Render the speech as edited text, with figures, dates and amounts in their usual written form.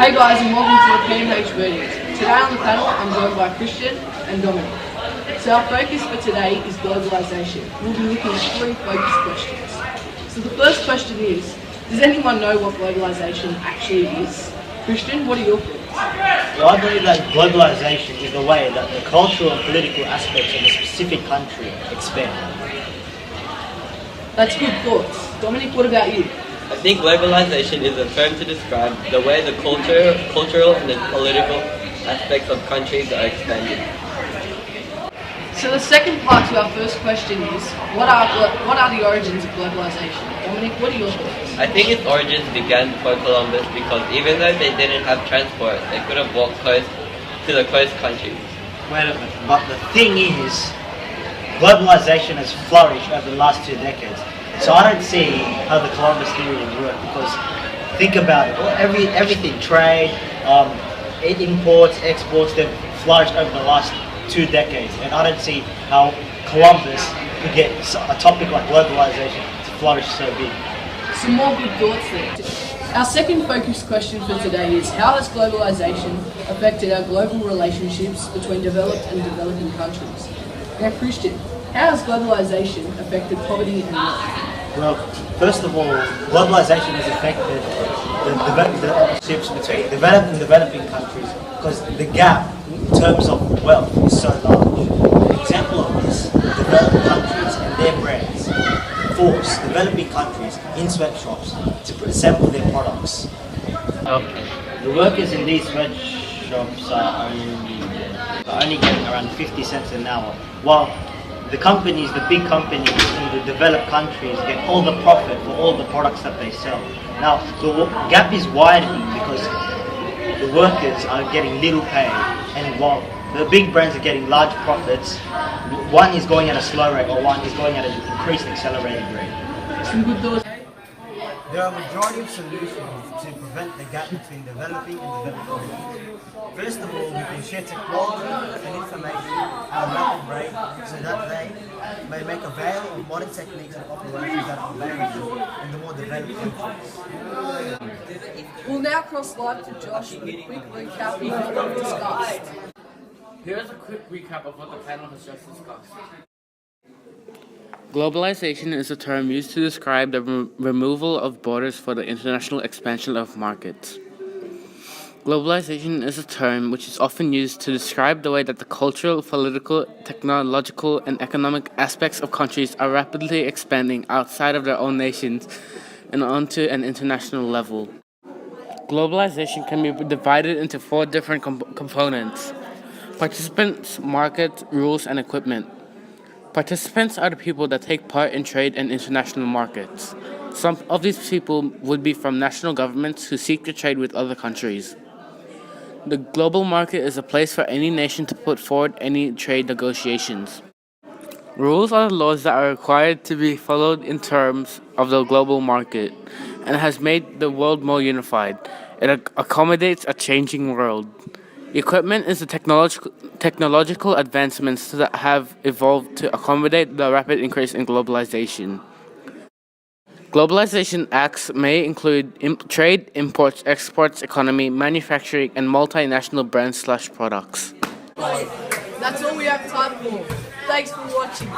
Hey guys, and welcome to the PMH Verdict. Today on the panel I'm joined by Christian and Dominic. So our focus for today is globalisation. We'll be looking at 3 focus questions. So the first question is, does anyone know what globalisation actually is? Christian, what are your thoughts? Well, I believe that globalisation is the way that the cultural and political aspects of a specific country expand. That's good thoughts. Dominic, what about you? I think globalization is a term to describe the way the cultural and the political aspects of countries are expanded. So the second part to our first question is, what are the origins of globalization? Dominic, what are your thoughts? I think its origins began before Columbus because even though they didn't have transport, they could have walked close to the coast countries. Wait a minute, but the thing is, globalisation has flourished over the last 2 decades. So I don't see how the Columbus theory would work because think about it, everything, trade, imports, exports, they've flourished over the last 2 decades, and I don't see how Columbus could get a topic like globalisation to flourish so big. Some more good thoughts there. Our second focus question for today is, how has globalisation affected our global relationships between developed and developing countries? Now Christian, how has globalisation affected poverty and wealth? Well, first of all, globalisation has affected the relationships between developed and developing countries because the gap in terms of wealth is so large. An example of this, developed countries and their brands force developing countries in sweatshops to assemble their products. The workers in these sweatshops are only getting around 50 cents an hour, while the companies, the big companies in the developed countries get all the profit for all the products that they sell. Now, the gap is widening because the workers are getting little pay, and while the big brands are getting large profits, one is going at a slow rate or one is going at an increased accelerated rate. Some good thoughts. There are a majority of solutions to prevent the gap between developing and developing countries. First of all, we can share technology and information at a rapid rate so that they may make avail of modern techniques and operations that are available in the more developed countries. We'll now cross live to Josh with a quick recap of what we've discussed. Here's a quick recap of what the panel has just discussed. Globalization is a term used to describe the removal of borders for the international expansion of markets. Globalization is a term which is often used to describe the way that the cultural, political, technological, and economic aspects of countries are rapidly expanding outside of their own nations and onto an international level. Globalization can be divided into 4 different components: participants, market, rules, and equipment. Participants are the people that take part in trade and international markets. Some of these people would be from national governments who seek to trade with other countries. The global market is a place for any nation to put forward any trade negotiations. Rules are the laws that are required to be followed in terms of the global market and has made the world more unified. It accommodates a changing world. Equipment is the technological advancements that have evolved to accommodate the rapid increase in globalization. Globalization acts may include trade, imports, exports, economy, manufacturing, and multinational brands/products. That's all we have time for. Thanks for watching.